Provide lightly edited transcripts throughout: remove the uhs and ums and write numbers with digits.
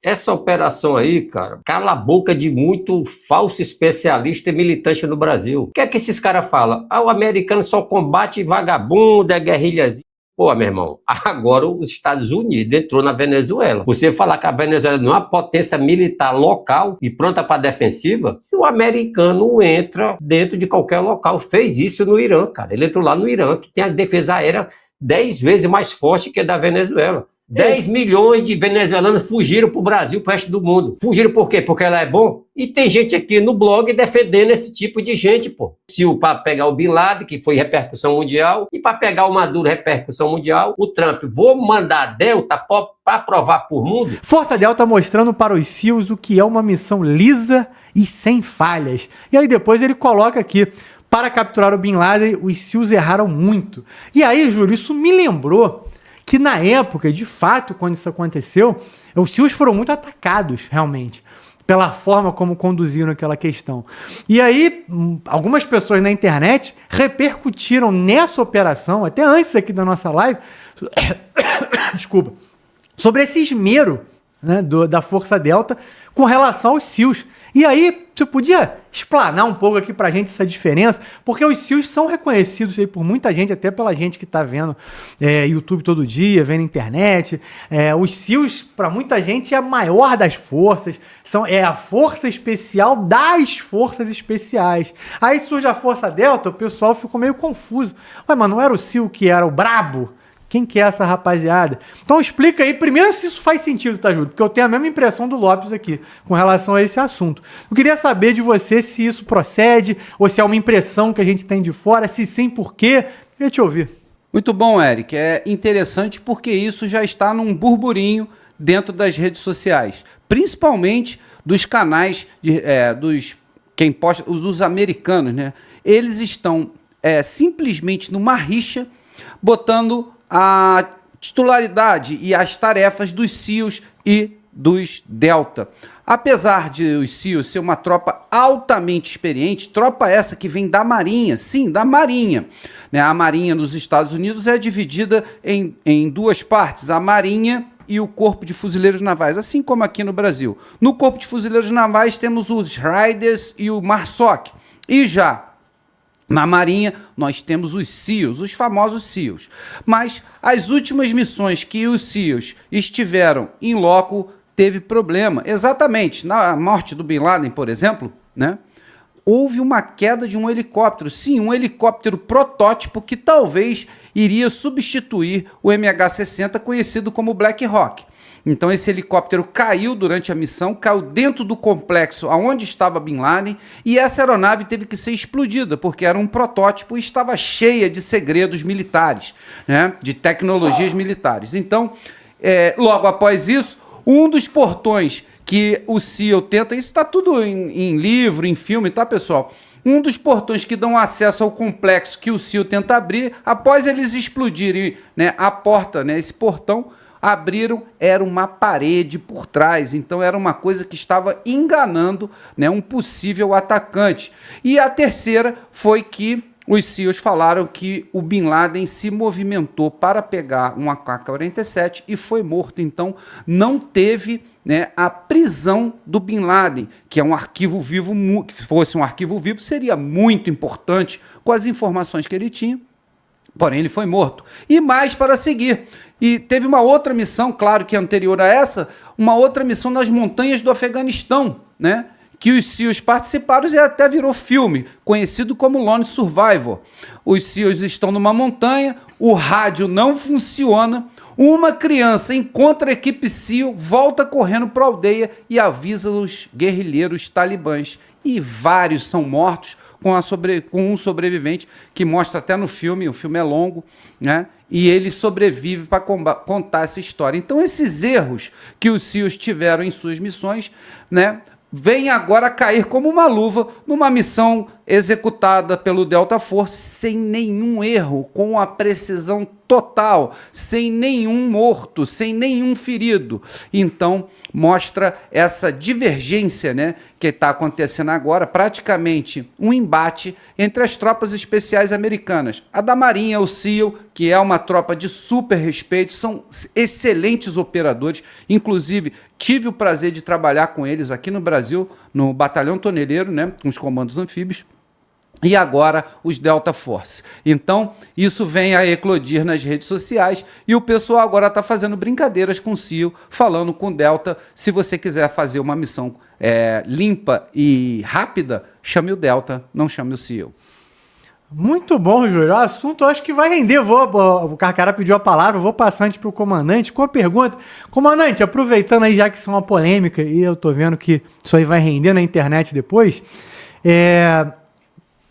Essa operação aí, cara, cala a boca de muito falso especialista e militante no Brasil. O que é que esses caras falam? Ah, o americano só combate vagabundo, é guerrilhazinha. Pô, meu irmão, agora os Estados Unidos entrou na Venezuela. Você falar que a Venezuela não é uma potência militar local e pronta para defensiva, o americano entra dentro de qualquer local. Fez isso no Irã, cara. Ele entrou lá no Irã, que tem a defesa aérea 10 vezes mais forte que a da Venezuela. 10 milhões de venezuelanos fugiram para o Brasil, para o resto do mundo. Fugiram por quê? Porque ela é bom? E tem gente aqui no blog defendendo esse tipo de gente, pô. Se o para pegar o Bin Laden, que foi repercussão mundial, e para pegar o Maduro, repercussão mundial, o Trump, vou mandar a Delta para provar por mundo. Força Delta mostrando para os SEALs o que é uma missão lisa e sem falhas. E aí depois ele coloca aqui: para capturar o Bin Laden, os SEALs erraram muito. E aí, Júlio, isso me lembrou que na época, de fato, quando isso aconteceu, os SEALs foram muito atacados, realmente, pela forma como conduziram aquela questão. E aí, algumas pessoas na internet repercutiram nessa operação, até antes aqui da nossa live, desculpa, sobre esse esmero, né, da Força Delta com relação aos SEALs. E aí, você podia explanar um pouco aqui pra gente essa diferença, porque os SEALs são reconhecidos aí por muita gente, até pela gente que tá vendo YouTube todo dia, vendo internet. Os SEALs, para muita gente, é a maior das forças, é a força especial das forças especiais. Aí surge a Força Delta, o pessoal ficou meio confuso. Ué, mas não era o SEAL que era o brabo? Quem que é essa rapaziada? Então explica aí, primeiro, se isso faz sentido, tá, Júlio? Porque eu tenho a mesma impressão do Lopes aqui, com relação a esse assunto. Eu queria saber de você se isso procede, ou se é uma impressão que a gente tem de fora, se sim, por quê? Queria te ouvir. Muito bom, Eric. É interessante porque isso já está num burburinho dentro das redes sociais, principalmente dos canais, dos americanos, né? Eles estão simplesmente numa rixa, botando a titularidade e as tarefas dos SEALs e dos Delta. Apesar de os SEALs ser uma tropa altamente experiente, tropa essa que vem da Marinha, sim, da Marinha. Né? A Marinha nos Estados Unidos é dividida em duas partes, a Marinha e o Corpo de Fuzileiros Navais, assim como aqui no Brasil. No Corpo de Fuzileiros Navais temos os Raiders e o MARSOC. E já na Marinha, nós temos os SEALs, os famosos SEALs. Mas as últimas missões que os SEALs estiveram em loco, teve problema. Exatamente, na morte do Bin Laden, por exemplo, né, houve uma queda de um helicóptero. Sim, um helicóptero protótipo que talvez iria substituir o MH-60, conhecido como Black Hawk. Então esse helicóptero caiu durante a missão, caiu dentro do complexo onde estava Bin Laden, e essa aeronave teve que ser explodida, porque era um protótipo e estava cheia de segredos militares, né, de tecnologias militares. Então, logo após isso, um dos portões que o SEAL tenta, isso está tudo em livro, em filme, tá, pessoal? Um dos portões que dão acesso ao complexo que o SEAL tenta abrir, após eles explodirem, né, a porta, né, esse portão, abriram, era uma parede por trás, então era uma coisa que estava enganando, né, um possível atacante. E a terceira foi que os SEALs falaram que o Bin Laden se movimentou para pegar um AK-47 e foi morto, então não teve, né, a prisão do Bin Laden, que é um arquivo vivo, que se fosse um arquivo vivo seria muito importante com as informações que ele tinha. Porém, ele foi morto. E mais para seguir. E teve uma outra missão, claro que anterior a essa, uma outra missão nas montanhas do Afeganistão, né? Que os SEALs participaram e até virou filme, conhecido como Lone Survivor. Os SEALs estão numa montanha, o rádio não funciona, uma criança encontra a equipe SEAL, volta correndo para a aldeia e avisa os guerrilheiros talibãs. E vários são mortos, com um sobrevivente que mostra até no filme, o filme é longo, né? E ele sobrevive para contar essa história. Então esses erros que os SEALs tiveram em suas missões, né, vêm agora cair como uma luva numa missão executada pelo Delta Force sem nenhum erro, com a precisão total, sem nenhum morto, sem nenhum ferido. Então, mostra essa divergência, né, que está acontecendo agora, praticamente um embate entre as tropas especiais americanas. A da Marinha, o SEAL, que é uma tropa de super respeito, são excelentes operadores, inclusive tive o prazer de trabalhar com eles aqui no Brasil, no Batalhão Toneleiro, né, com os comandos anfíbios, e agora os Delta Force. Então, isso vem a eclodir nas redes sociais e o pessoal agora está fazendo brincadeiras com o SEAL, falando com o Delta. Se você quiser fazer uma missão limpa e rápida, chame o Delta, não chame o SEAL. Muito bom, Júlio. O assunto eu acho que vai render. O Carcará pediu a palavra, vou passar antes para o comandante com a pergunta. Comandante, aproveitando aí, já que isso é uma polêmica e eu tô vendo que isso aí vai render na internet depois,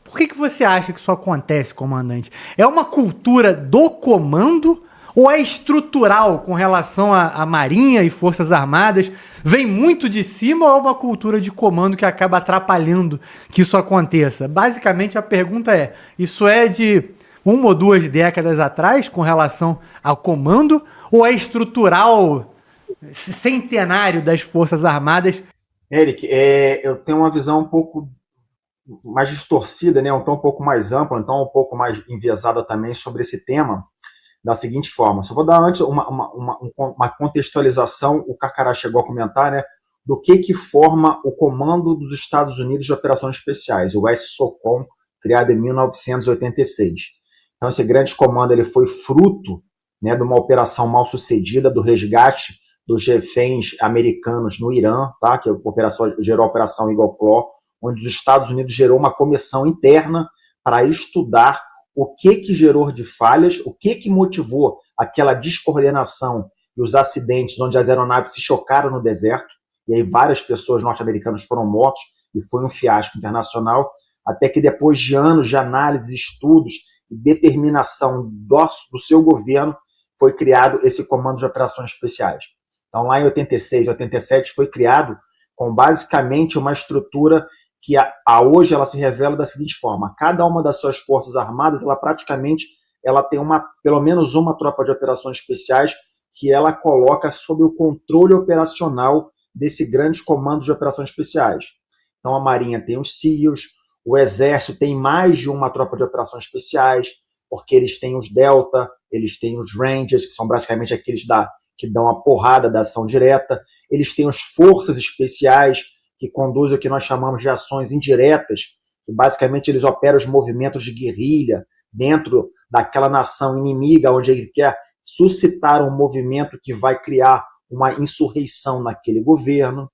por que você acha que isso acontece, comandante? É uma cultura do comando ou é estrutural com relação à Marinha e Forças Armadas? Vem muito de cima ou é uma cultura de comando que acaba atrapalhando que isso aconteça? Basicamente a pergunta é, isso é de 1 ou 2 décadas atrás com relação ao comando ou é estrutural centenário das Forças Armadas? Eric, eu tenho uma visão um pouco mais distorcida, né? Um pouco mais ampla, então um pouco mais enviesada também sobre esse tema, da seguinte forma. Só vou dar antes uma contextualização, o Carcará chegou a comentar, né, do que forma o Comando dos Estados Unidos de Operações Especiais, o SOCOM, criado em 1986. Então esse grande comando ele foi fruto, né, de uma operação mal sucedida, do resgate dos reféns americanos no Irã, tá? Que gerou a Operação Eagle Claw, onde os Estados Unidos gerou uma comissão interna para estudar o que gerou de falhas, o que motivou aquela descoordenação e os acidentes onde as aeronaves se chocaram no deserto, e aí várias pessoas norte-americanas foram mortas, e foi um fiasco internacional, até que depois de anos de análise, estudos e determinação do seu governo, foi criado esse Comando de Operações Especiais. Então lá em 86, 87 foi criado com basicamente uma estrutura que hoje ela se revela da seguinte forma: cada uma das suas forças armadas, ela tem pelo menos uma tropa de operações especiais que ela coloca sob o controle operacional desse grande comando de operações especiais. Então a Marinha tem os SEALs, o Exército tem mais de uma tropa de operações especiais, porque eles têm os Delta, eles têm os Rangers, que são praticamente aqueles que dão a porrada da ação direta, eles têm as forças especiais, que conduzem o que nós chamamos de ações indiretas, que basicamente eles operam os movimentos de guerrilha dentro daquela nação inimiga, onde ele quer suscitar um movimento que vai criar uma insurreição naquele governo.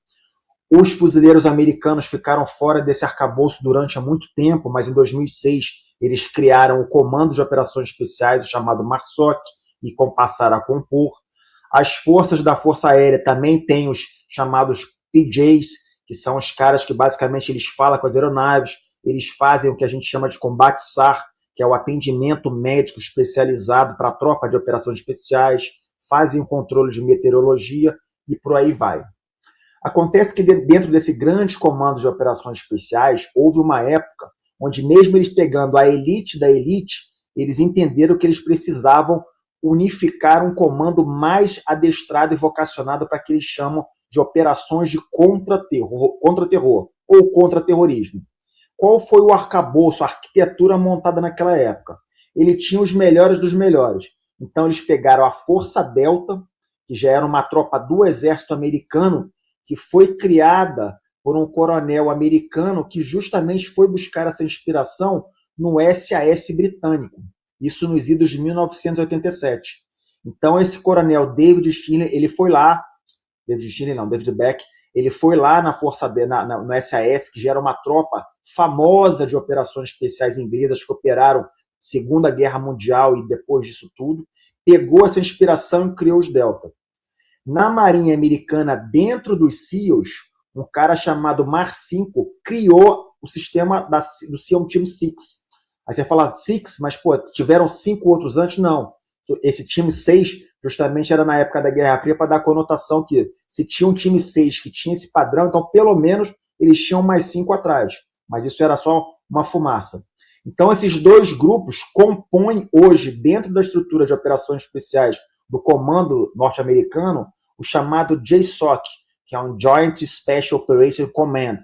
Os fuzileiros americanos ficaram fora desse arcabouço durante muito tempo, mas em 2006 eles criaram o Comando de Operações Especiais, o chamado MARSOC, e passaram a compor. As forças da Força Aérea também têm os chamados PJs, que são os caras que basicamente eles falam com as aeronaves, eles fazem o que a gente chama de combate SAR, que é o atendimento médico especializado para a tropa de operações especiais, fazem o controle de meteorologia e por aí vai. Acontece que dentro desse grande comando de operações especiais, houve uma época onde mesmo eles pegando a elite da elite, eles entenderam que eles precisavam unificar um comando mais adestrado e vocacionado para que eles chamam de operações de contra-terror ou contra-terrorismo. Qual foi o arcabouço, a arquitetura montada naquela época? Ele tinha os melhores dos melhores. Então eles pegaram a Força Delta, que já era uma tropa do exército americano, que foi criada por um coronel americano que justamente foi buscar essa inspiração no SAS britânico. Isso nos idos de 1987. Então, esse coronel David Beck, ele foi lá na no SAS, que já era uma tropa famosa de operações especiais inglesas que operaram Segunda Guerra Mundial e depois disso tudo, pegou essa inspiração e criou os Delta. Na Marinha Americana, dentro dos SEALs, um cara chamado Mar 5 criou o sistema do SEAL Team 6. Aí você fala 6, mas tiveram 5 outros antes? Não. Esse time 6 justamente era na época da Guerra Fria para dar a conotação que se tinha um time 6 que tinha esse padrão, então pelo menos eles tinham mais 5 atrás. Mas isso era só uma fumaça. Então, esses dois grupos compõem hoje, dentro da estrutura de operações especiais do Comando Norte-Americano, o chamado JSOC, que é um Joint Special Operations Command,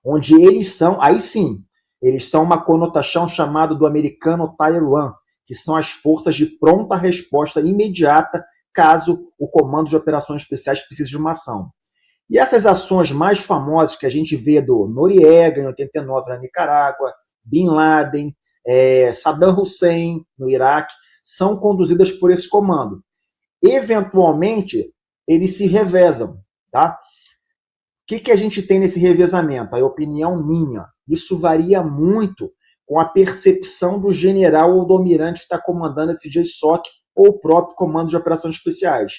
onde eles são, aí sim, eles são uma conotação chamada do americano Tier 1, que são as forças de pronta resposta imediata caso o Comando de Operações Especiais precise de uma ação. E essas ações mais famosas que a gente vê do Noriega, em 89, na Nicarágua, Bin Laden, Saddam Hussein, no Iraque, são conduzidas por esse comando. Eventualmente, eles se revezam. Tá? O que a gente tem nesse revezamento? A opinião minha. Isso varia muito com a percepção do general ou do almirante que está comandando esse JSOC ou o próprio Comando de Operações Especiais.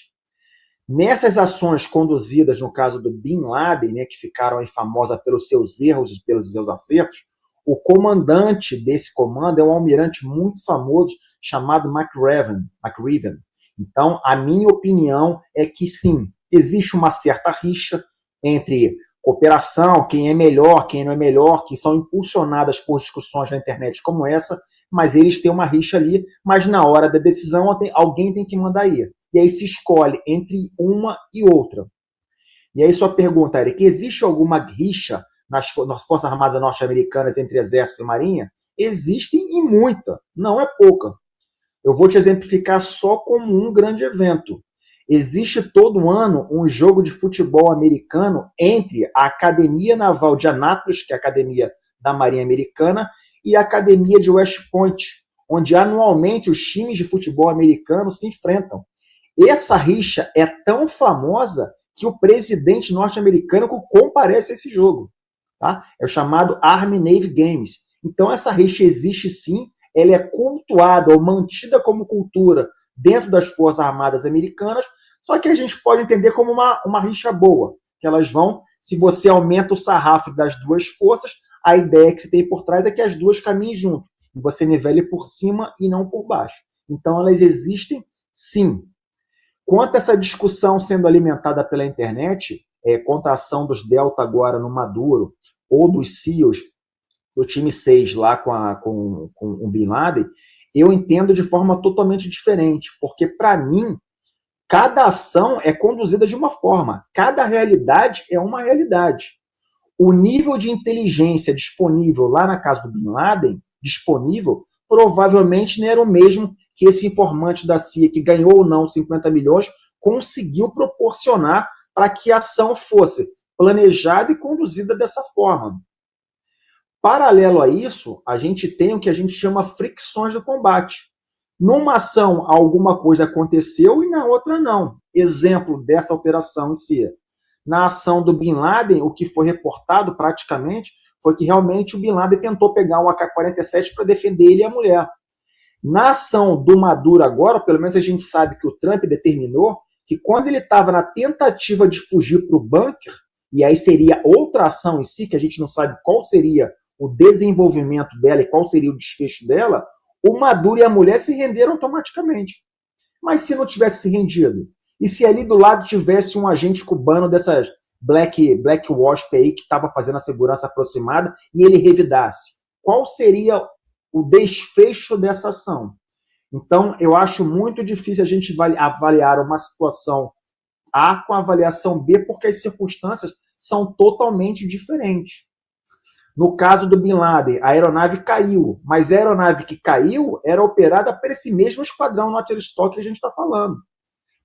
Nessas ações conduzidas, no caso do Bin Laden, né, que ficaram aí famosas pelos seus erros e pelos seus acertos, o comandante desse comando é um almirante muito famoso chamado McRaven. Então, a minha opinião é que, sim, existe uma certa rixa entre cooperação, quem é melhor, quem não é melhor, que são impulsionadas por discussões na internet como essa, mas eles têm uma rixa ali, mas na hora da decisão alguém tem que mandar ir. E aí se escolhe entre uma e outra. E aí sua pergunta, Eric, existe alguma rixa nas Forças Armadas norte-americanas entre Exército e Marinha? Existem e muita, não é pouca. Eu vou te exemplificar só como um grande evento. Existe todo ano um jogo de futebol americano entre a Academia Naval de Anápolis, que é a academia da Marinha Americana, e a Academia de West Point, onde anualmente os times de futebol americano se enfrentam. Essa rixa é tão famosa que o presidente norte-americano comparece a esse jogo. Tá? É o chamado Army-Navy Games. Então essa rixa existe sim, ela é cultuada ou mantida como cultura dentro das Forças Armadas Americanas, só que a gente pode entender como uma rixa boa, que elas vão, se você aumenta o sarrafo das duas forças, a ideia que se tem por trás é que as duas caminhem junto, e você nivele por cima e não por baixo. Então elas existem sim. Quanto a essa discussão sendo alimentada pela internet, quanto a ação dos Delta agora no Maduro, ou dos SEALs do time 6 lá com o Bin Laden, eu entendo de forma totalmente diferente, porque para mim, cada ação é conduzida de uma forma, cada realidade é uma realidade. O nível de inteligência disponível lá na casa do Bin Laden, provavelmente não era o mesmo que esse informante da CIA, que ganhou ou não 50 milhões, conseguiu proporcionar para que a ação fosse planejada e conduzida dessa forma. Paralelo a isso, a gente tem o que a gente chama fricções do combate. Numa ação, alguma coisa aconteceu e na outra não. Exemplo dessa operação em si. Na ação do Bin Laden, o que foi reportado praticamente foi que realmente o Bin Laden tentou pegar um AK-47 para defender ele e a mulher. Na ação do Maduro agora, pelo menos a gente sabe que o Trump determinou que quando ele estava na tentativa de fugir para o bunker, e aí seria outra ação em si, que a gente não sabe qual seria o desenvolvimento dela e qual seria o desfecho dela, o Maduro e a mulher se renderam automaticamente. Mas se não tivesse se rendido? E se ali do lado tivesse um agente cubano dessas Black Wasp aí que estava fazendo a segurança aproximada e ele revidasse? Qual seria o desfecho dessa ação? Então, eu acho muito difícil a gente avaliar uma situação A com a avaliação B, porque as circunstâncias são totalmente diferentes. No caso do Bin Laden, a aeronave caiu, mas a aeronave que caiu era operada por esse mesmo esquadrão Northern-Stock que a gente está falando.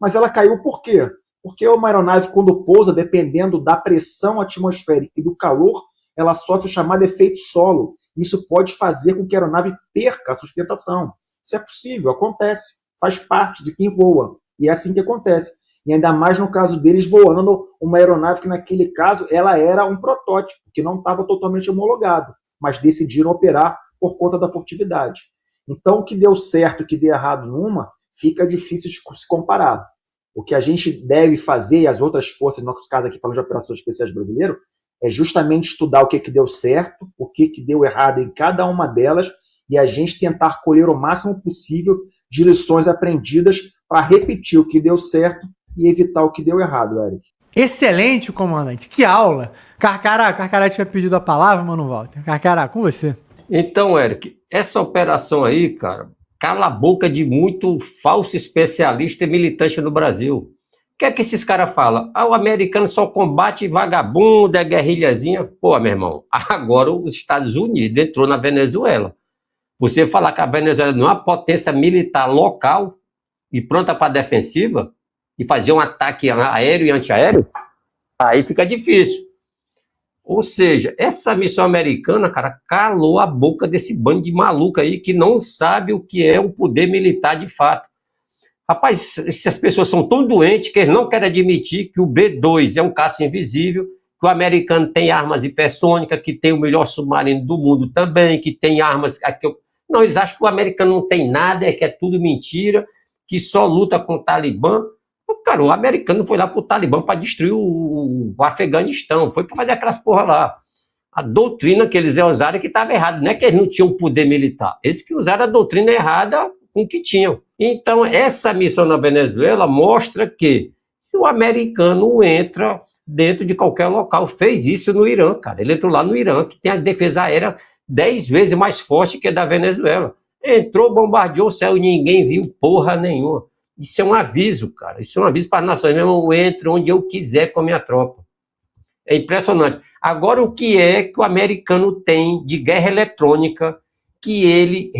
Mas ela caiu por quê? Porque uma aeronave, quando pousa, dependendo da pressão atmosférica e do calor, ela sofre o chamado efeito solo. Isso pode fazer com que a aeronave perca a sustentação. Isso é possível, acontece, faz parte de quem voa. E é assim que acontece. E ainda mais no caso deles voando uma aeronave que, naquele caso, ela era um protótipo, que não estava totalmente homologado, mas decidiram operar por conta da furtividade. Então, o que deu certo e o que deu errado numa, fica difícil de se comparar. O que a gente deve fazer, e as outras forças, no nosso caso aqui falando de operações especiais brasileiras, é justamente estudar o que deu certo, o que deu errado em cada uma delas, e a gente tentar colher o máximo possível de lições aprendidas para repetir o que deu certo e evitar o que deu errado, Eric. Excelente, comandante. Que aula. Carcará tinha pedido a palavra, mano, Walter. Carcará, com você. Então, Eric, essa operação aí, cara, cala a boca de muito falso especialista e militante no Brasil. O que é que esses caras falam? Ah, o americano só combate vagabundo, é guerrilhazinha. Pô, meu irmão, agora os Estados Unidos entrou na Venezuela. Você falar que a Venezuela não é uma potência militar local e pronta para defensiva e fazer um ataque aéreo e antiaéreo, aí fica difícil. Ou seja, essa missão americana, cara, calou a boca desse bando de maluco aí que não sabe o que é o poder militar de fato. Rapaz, essas pessoas são tão doentes que eles não querem admitir que o B-2 é um caça invisível, que o americano tem armas hipersônicas, que tem o melhor submarino do mundo também, que tem armas... Não, eles acham que o americano não tem nada, que é tudo mentira, que só luta com o Talibã. Cara, o americano foi lá pro Talibã para destruir o Afeganistão, foi para fazer aquelas porra lá. A doutrina que eles usaram que estava errada, não é que eles não tinham poder militar, eles que usaram a doutrina errada com o que tinham. Então, essa missão na Venezuela mostra que se o americano entra dentro de qualquer local, fez isso no Irã, cara. Ele entrou lá no Irã, que tem a defesa aérea 10 vezes mais forte que a da Venezuela. Entrou, bombardeou o céu e ninguém viu porra nenhuma. Isso é um aviso, cara. Isso é um aviso para as nações. Meu irmão, eu entro onde eu quiser com a minha tropa. É impressionante. Agora, o que é que o americano tem de guerra eletrônica que ele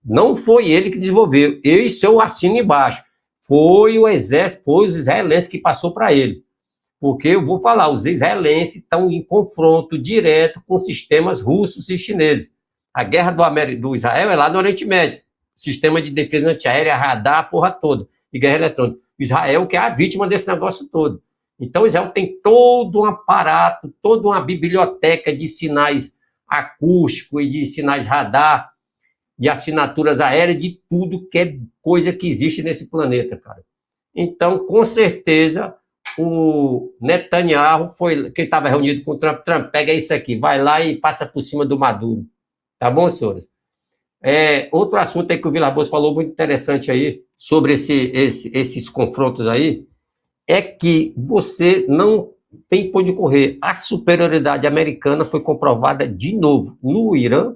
não foi ele que desenvolveu. Isso eu assino embaixo. Foi o exército, foi os israelenses que passou para eles. Porque eu vou falar, os israelenses estão em confronto direto com sistemas russos e chineses. A guerra do Israel é lá no Oriente Médio. Sistema de defesa antiaérea, radar, a porra toda. E guerra eletrônica. Israel que é a vítima desse negócio todo. Então, Israel tem todo um aparato, toda uma biblioteca de sinais acústicos e de sinais radar, de assinaturas aéreas, de tudo que é coisa que existe nesse planeta, cara. Então, com certeza, o Netanyahu foi quem estava reunido com o Trump. Trump, pega isso aqui, vai lá e passa por cima do Maduro. Tá bom, senhores? Outro assunto aí que o Vilas-Boas falou muito interessante aí, sobre esses confrontos aí, é que você não tem por onde correr. A superioridade americana foi comprovada de novo no Irã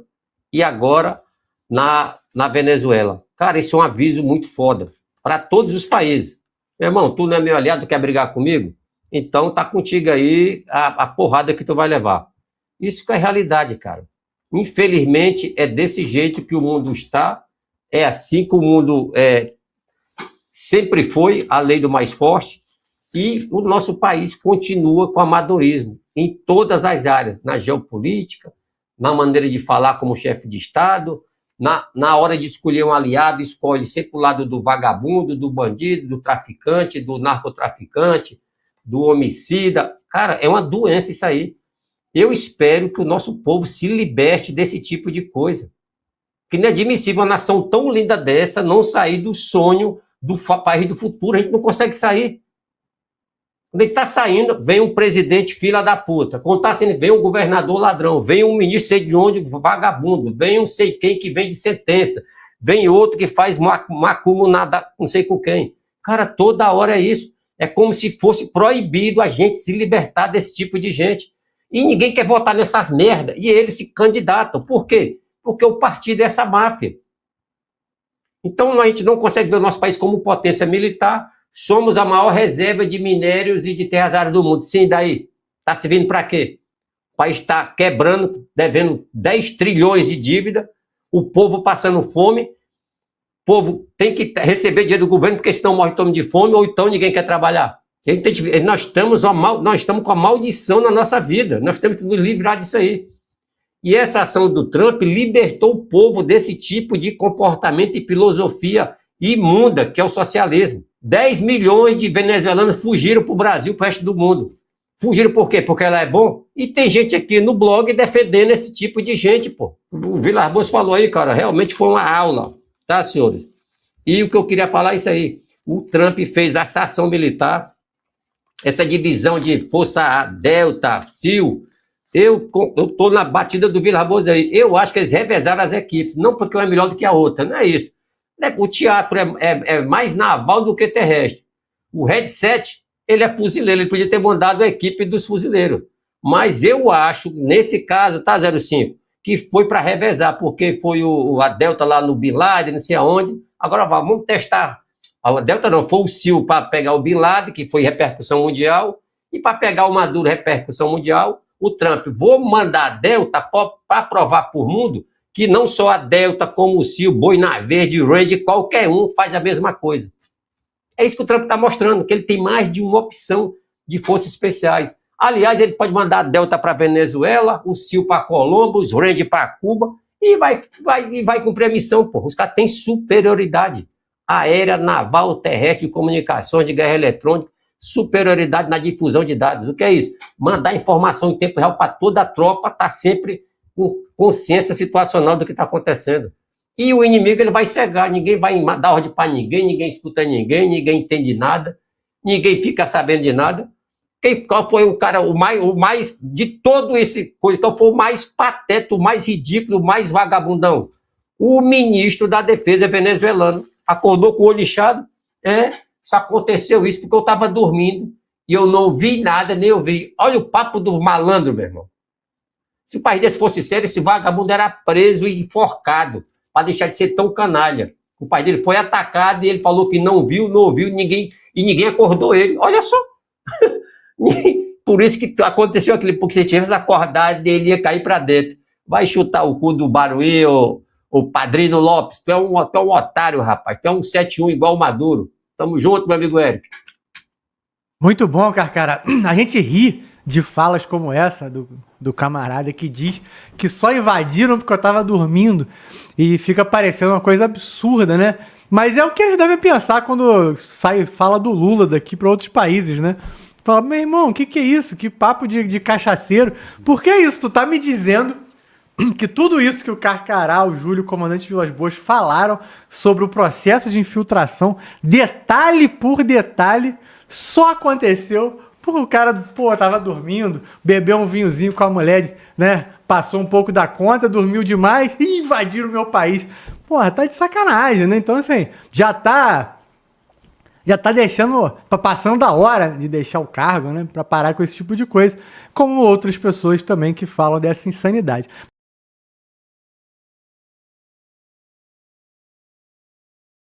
e agora na Venezuela. Cara, isso é um aviso muito foda para todos os países. Meu irmão, tu não é meu aliado, quer brigar comigo? Então tá contigo aí a porrada que tu vai levar. Isso que é realidade, cara. Infelizmente, é desse jeito que o mundo está, é assim que o mundo sempre foi, a lei do mais forte, e o nosso país continua com amadorismo em todas as áreas, na geopolítica, na maneira de falar como chefe de Estado, na hora de escolher um aliado, escolhe sempre o lado do vagabundo, do bandido, do traficante, do narcotraficante, do homicida. Cara, é uma doença isso aí. Eu espero que o nosso povo se liberte desse tipo de coisa. Que não é admissível uma nação tão linda dessa não sair do sonho do país do futuro. A gente não consegue sair. Quando ele está saindo, vem um presidente filha da puta. Quando está saindo, vem um governador ladrão. Vem um ministro sei de onde, vagabundo. Vem um sei quem que vem de sentença. Vem outro que faz macumbo nada, não sei com quem. Cara, toda hora é isso. É como se fosse proibido a gente se libertar desse tipo de gente. E ninguém quer votar nessas merdas. E eles se candidatam. Por quê? Porque o partido é essa máfia. Então a gente não consegue ver o nosso país como potência militar. Somos a maior reserva de minérios e de terras raras do mundo. Sim, daí? Está servindo para quê? O país está quebrando, devendo 10 trilhões de dívida. O povo passando fome. O povo tem que receber dinheiro do governo porque senão morre todo mundo de fome ou então ninguém quer trabalhar. Nós estamos com a maldição na nossa vida. Nós temos que nos livrar disso aí. E essa ação do Trump libertou o povo desse tipo de comportamento e filosofia imunda, que é o socialismo. 10 milhões de venezuelanos fugiram para o Brasil, para o resto do mundo. Fugiram por quê? Porque ela é bom? E tem gente aqui no blog defendendo esse tipo de gente, pô. O Vilas-Boas falou aí, cara, realmente foi uma aula, tá, senhores? E o que eu queria falar é isso aí. O Trump fez essa ação militar, essa divisão de força Delta, SEAL. Eu tô na batida do Vilas-Boas aí. Eu acho que eles revezaram as equipes, não porque uma é melhor do que a outra, não é isso. O teatro é mais naval do que terrestre. O Headset, ele é fuzileiro, ele podia ter mandado a equipe dos fuzileiros. Mas eu acho, nesse caso, tá, 05? que foi para revezar, porque foi a Delta lá no Bin Laden, não sei aonde. Agora vamos testar. A Delta não, foi o Sil para pegar o Bin Laden, que foi repercussão mundial, e para pegar o Maduro, repercussão mundial, o Trump. Vou mandar a Delta para provar para o mundo que não só a Delta, como o Sil, Boina Verde, Range, qualquer um faz a mesma coisa. É isso que o Trump está mostrando, que ele tem mais de uma opção de forças especiais. Aliás, ele pode mandar a Delta para Venezuela, o Sil para Colombo, os Range para Cuba, e vai cumprir a missão. Pô. Os caras têm superioridade aérea, naval, terrestre, de comunicações, de guerra eletrônica, superioridade na difusão de dados. O que é isso? Mandar informação em tempo real para toda a tropa, tá sempre com consciência situacional do que está acontecendo. E o inimigo ele vai cegar, ninguém vai dar ordem para ninguém escuta ninguém entende nada, ninguém fica sabendo de nada. Qual foi o cara, o mais de todo esse coisa, qual foi o mais pateta, o mais ridículo, o mais vagabundão? O ministro da Defesa venezuelano. Acordou com o olho inchado, só aconteceu isso porque eu estava dormindo e eu não vi nada, nem ouvi. Olha o papo do malandro, meu irmão. Se o país desse fosse sério, esse vagabundo era preso e enforcado, para deixar de ser tão canalha. O pai dele foi atacado e ele falou que não ouviu, ninguém acordou ele. Olha só. Por isso que aconteceu aquilo, porque se ele tivesse acordado, ele ia cair para dentro. Vai chutar o cu do Baruí, o Padrino Lopes. Tu é um otário, rapaz. Tu é um 7-1 igual o Maduro. Tamo junto, meu amigo Eric. Muito bom, Carcara. A gente ri de falas como essa do camarada que diz que só invadiram porque eu tava dormindo e fica parecendo uma coisa absurda, né? Mas é o que eles devem pensar quando fala do Lula daqui para outros países, né? Fala, meu irmão, o que é isso? Que papo de cachaceiro? Por que isso? Tu tá me dizendo que tudo isso que o Carcará, o Júlio, o comandante Vilas Boas falaram sobre o processo de infiltração, detalhe por detalhe, só aconteceu porque o cara, tava dormindo, bebeu um vinhozinho com a mulher, né? Passou um pouco da conta, dormiu demais e invadiram o meu país. Porra, tá de sacanagem, né? Então, assim, já tá passando da hora de deixar o cargo, né? Pra parar com esse tipo de coisa, como outras pessoas também que falam dessa insanidade.